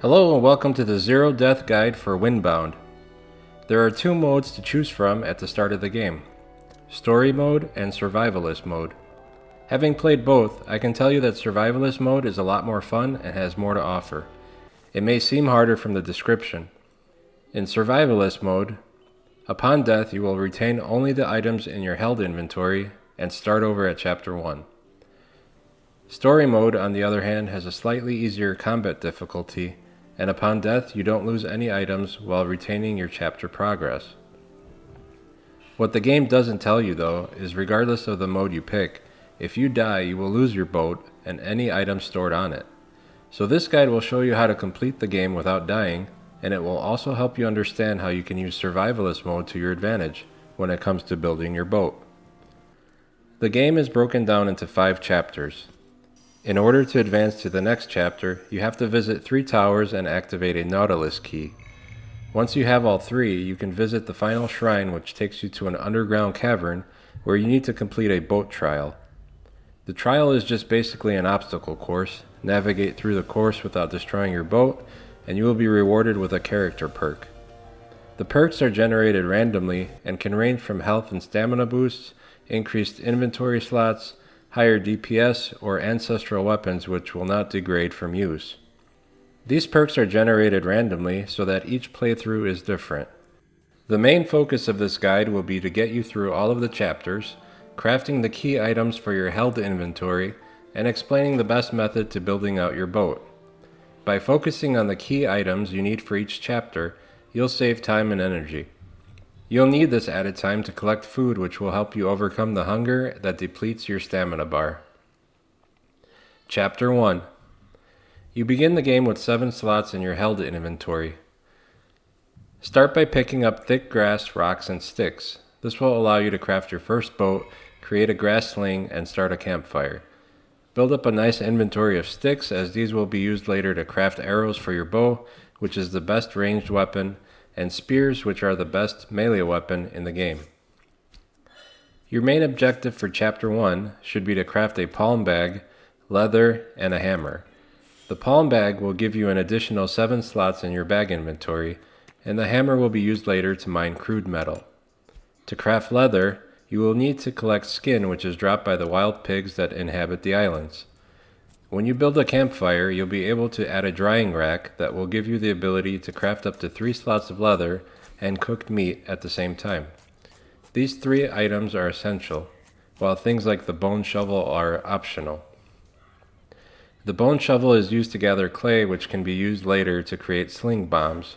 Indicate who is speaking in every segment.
Speaker 1: Hello and welcome to the Zero Death Guide for Windbound. There are two modes to choose from at the start of the game, Story Mode and Survivalist Mode. Having played both, I can tell you that Survivalist Mode is a lot more fun and has more to offer. It may seem harder from the description. In Survivalist Mode, upon death you will retain only the items in your held inventory and start over at Chapter 1. Story Mode, on the other hand, has a slightly easier combat difficulty, and upon death you don't lose any items while retaining your chapter progress. What the game doesn't tell you though is regardless of the mode you pick, if you die you will lose your boat and any items stored on it. So this guide will show you how to complete the game without dying, and it will also help you understand how you can use Survivalist Mode to your advantage when it comes to building your boat. The game is broken down into 5 chapters. In order to advance to the next chapter, you have to visit 3 towers and activate a Nautilus key. Once you have all 3, you can visit the final shrine, which takes you to an underground cavern where you need to complete a boat trial. The trial is just basically an obstacle course. Navigate through the course without destroying your boat, and you will be rewarded with a character perk. The perks are generated randomly and can range from health and stamina boosts, increased inventory slots, higher DPS, or ancestral weapons which will not degrade from use. These perks are generated randomly so that each playthrough is different. The main focus of this guide will be to get you through all of the chapters, crafting the key items for your held inventory, and explaining the best method to building out your boat. By focusing on the key items you need for each chapter, you'll save time and energy. You'll need this added time to collect food, which will help you overcome the hunger that depletes your stamina bar. Chapter 1. You begin the game with 7 slots in your held inventory. Start by picking up thick grass, rocks, and sticks. This will allow you to craft your first boat, create a grass sling, and start a campfire. Build up a nice inventory of sticks, as these will be used later to craft arrows for your bow, which is the best ranged weapon, and spears, which are the best melee weapon in the game. Your main objective for Chapter 1 should be to craft a palm bag, leather, and a hammer. The palm bag will give you an additional 7 slots in your bag inventory, and the hammer will be used later to mine crude metal. To craft leather, you will need to collect skin, which is dropped by the wild pigs that inhabit the islands. When you build a campfire, you'll be able to add a drying rack that will give you the ability to craft up to 3 slots of leather and cooked meat at the same time. These 3 items are essential, while things like the bone shovel are optional. The bone shovel is used to gather clay, which can be used later to create sling bombs.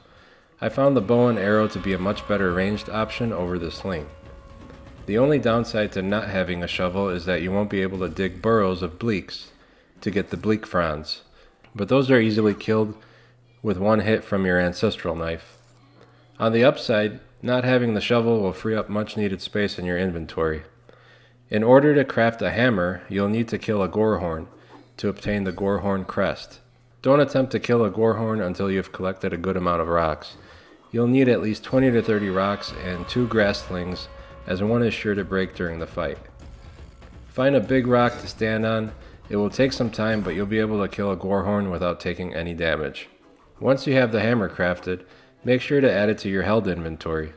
Speaker 1: I found the bow and arrow to be a much better ranged option over the sling. The only downside to not having a shovel is that you won't be able to dig burrows of bleaks to get the bleak fronds, but those are easily killed with one hit from your ancestral knife. On the upside, not having the shovel will free up much needed space in your inventory. In order to craft a hammer, you'll need to kill a gorehorn to obtain the gorehorn crest. Don't attempt to kill a gorehorn until you've collected a good amount of rocks. You'll need at least 20 to 30 rocks and 2 grass slings, as one is sure to break during the fight. Find a big rock to stand on. It will take some time, but you'll be able to kill a gorehorn without taking any damage. Once you have the hammer crafted, make sure to add it to your held inventory.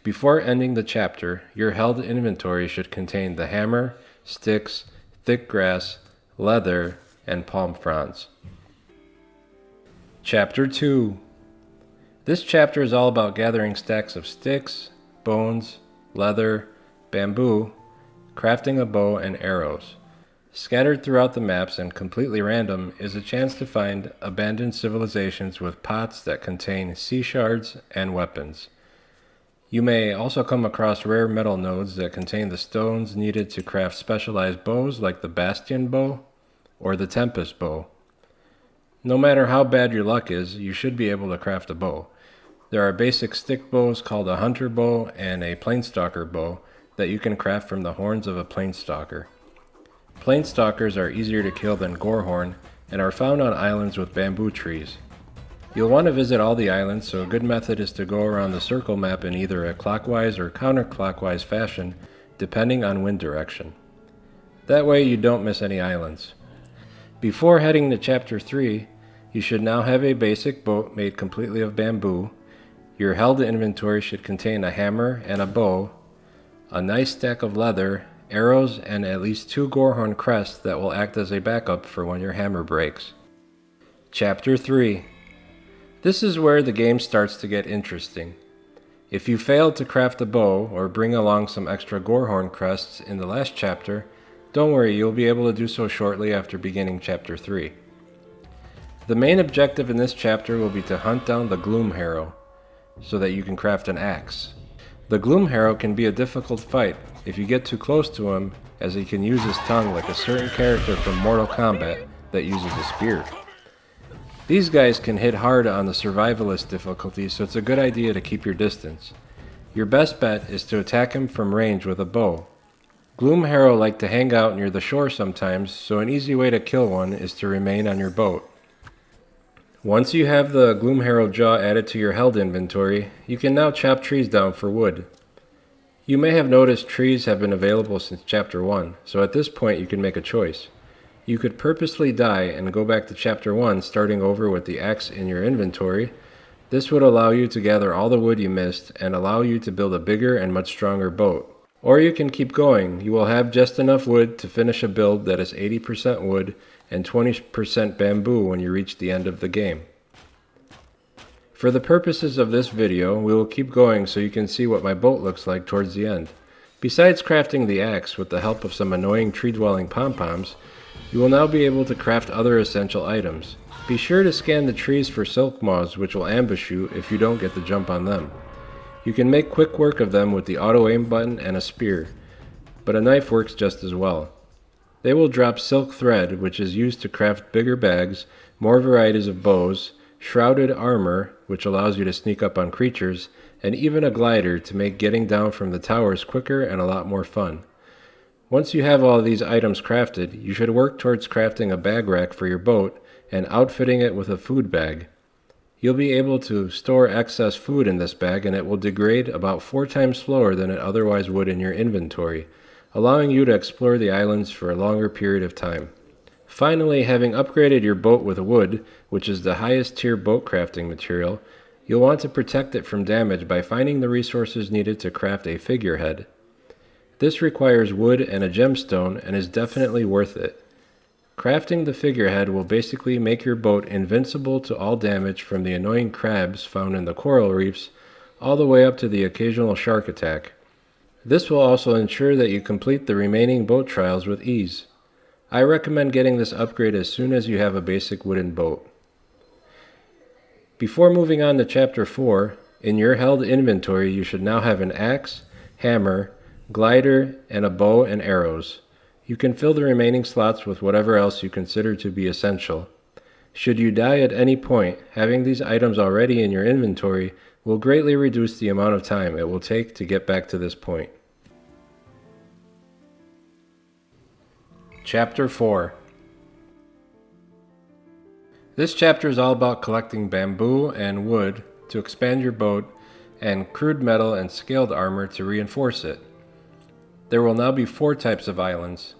Speaker 1: Before ending the chapter, your held inventory should contain the hammer, sticks, thick grass, leather, and palm fronds. Chapter 2. This chapter is all about gathering stacks of sticks, bones, leather, bamboo, crafting a bow, and arrows. Scattered throughout the maps and completely random is a chance to find abandoned civilizations with pots that contain sea shards and weapons. You may also come across rare metal nodes that contain the stones needed to craft specialized bows like the Bastion bow or the Tempest bow. No matter how bad your luck is, you should be able to craft a bow. There are basic stick bows called a hunter bow and a planestalker bow that you can craft from the horns of a planestalker. Planestalkers are easier to kill than gorehorn and are found on islands with bamboo trees. You'll want to visit all the islands, so a good method is to go around the circle map in either a clockwise or counterclockwise fashion, depending on wind direction. That way you don't miss any islands. Before heading to Chapter 3, You should now have a basic boat made completely of bamboo. Your held inventory should contain a hammer and a bow, a nice stack of leather, arrows, and at least 2 gorehorn crests that will act as a backup for when your hammer breaks. Chapter 3. This is where the game starts to get interesting. If you failed to craft a bow or bring along some extra gorehorn crests in the last chapter, don't worry, you'll be able to do so shortly after beginning Chapter 3. The main objective in this chapter will be to hunt down the Gloom Harrow, so that you can craft an axe. The Gloom Harrow can be a difficult fight if you get too close to him, as he can use his tongue like a certain character from Mortal Kombat that uses a spear. These guys can hit hard on the Survivalist difficulty, so it's a good idea to keep your distance. Your best bet is to attack him from range with a bow. Gloom Harrow like to hang out near the shore sometimes, so an easy way to kill one is to remain on your boat. Once you have the Gloom Harrow jaw added to your held inventory, you can now chop trees down for wood. You may have noticed trees have been available since Chapter 1, so at this point you can make a choice. You could purposely die and go back to Chapter 1 starting over with the axe in your inventory. This would allow you to gather all the wood you missed and allow you to build a bigger and much stronger boat. Or you can keep going. You will have just enough wood to finish a build that is 80% wood and 20% bamboo when you reach the end of the game. For the purposes of this video, we will keep going so you can see what my boat looks like towards the end. Besides crafting the axe with the help of some annoying tree-dwelling pom-poms, you will now be able to craft other essential items. Be sure to scan the trees for silk moths, which will ambush you if you don't get the jump on them. You can make quick work of them with the auto aim button and a spear, but a knife works just as well. They will drop silk thread, which is used to craft bigger bags, more varieties of bows, shrouded armor, which allows you to sneak up on creatures, and even a glider to make getting down from the towers quicker and a lot more fun. Once you have all of these items crafted, you should work towards crafting a bag rack for your boat and outfitting it with a food bag. You'll be able to store excess food in this bag, and it will degrade about 4 times slower than it otherwise would in your inventory, allowing you to explore the islands for a longer period of time. Finally, having upgraded your boat with wood, which is the highest tier boat crafting material, you'll want to protect it from damage by finding the resources needed to craft a figurehead. This requires wood and a gemstone and is definitely worth it. Crafting the figurehead will basically make your boat invincible to all damage from the annoying crabs found in the coral reefs all the way up to the occasional shark attack. This will also ensure that you complete the remaining boat trials with ease. I recommend getting this upgrade as soon as you have a basic wooden boat. Before moving on to Chapter 4, in your held inventory you should now have an axe, hammer, glider, and a bow and arrows. You can fill the remaining slots with whatever else you consider to be essential. Should you die at any point, having these items already in your inventory will greatly reduce the amount of time it will take to get back to this point. Chapter 4. This chapter is all about collecting bamboo and wood to expand your boat and crude metal and scaled armor to reinforce it. There will now be 4 types of islands: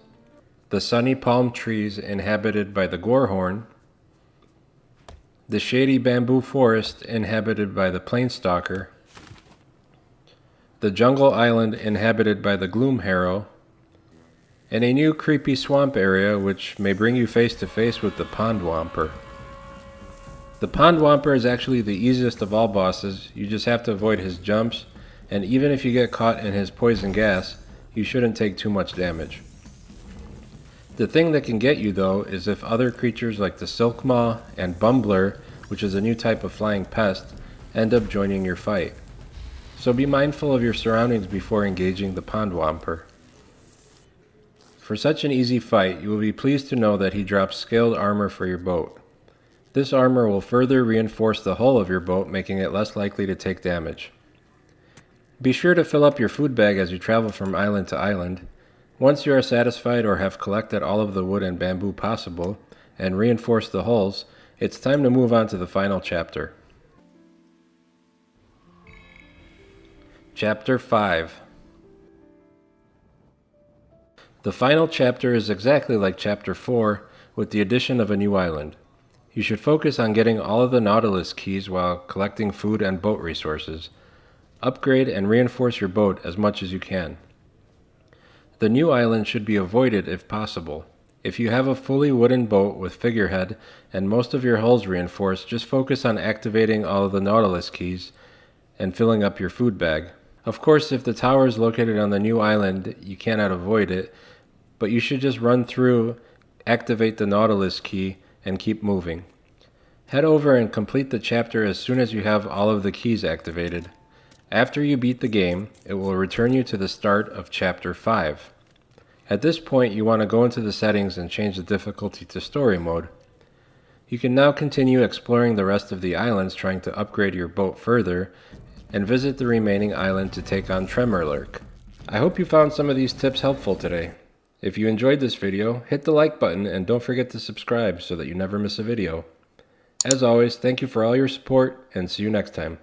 Speaker 1: the sunny palm trees inhabited by the gorehorn, the shady bamboo forest inhabited by the planestalker, the jungle island inhabited by the gloom harrow, and a new creepy swamp area which may bring you face to face with the pond whomper. The pond whomper is actually the easiest of all bosses. You just have to avoid his jumps, and even if you get caught in his poison gas, you shouldn't take too much damage. The thing that can get you though is if other creatures like the silk maw and bumbler, which is a new type of flying pest, end up joining your fight. So be mindful of your surroundings before engaging the pond whomper. For such an easy fight, you will be pleased to know that he drops scaled armor for your boat. This armor will further reinforce the hull of your boat, making it less likely to take damage. Be sure to fill up your food bag as you travel from island to island. Once you are satisfied or have collected all of the wood and bamboo possible and reinforced the hulls, it's time to move on to the final chapter. Chapter 5. The final chapter is exactly like Chapter 4 with the addition of a new island. You should focus on getting all of the Nautilus keys while collecting food and boat resources. Upgrade and reinforce your boat as much as you can. The new island should be avoided if possible. If you have a fully wooden boat with figurehead and most of your hulls reinforced, just focus on activating all of the Nautilus keys and filling up your food bag. Of course, if the tower is located on the new island, you cannot avoid it, but you should just run through, activate the Nautilus key, and keep moving. Head over and complete the chapter as soon as you have all of the keys activated. After you beat the game, it will return you to the start of Chapter 5. At this point, you want to go into the settings and change the difficulty to Story Mode. You can now continue exploring the rest of the islands, trying to upgrade your boat further, and visit the remaining island to take on Tremorlurk. I hope you found some of these tips helpful today. If you enjoyed this video, hit the like button and don't forget to subscribe so that you never miss a video. As always, thank you for all your support and see you next time.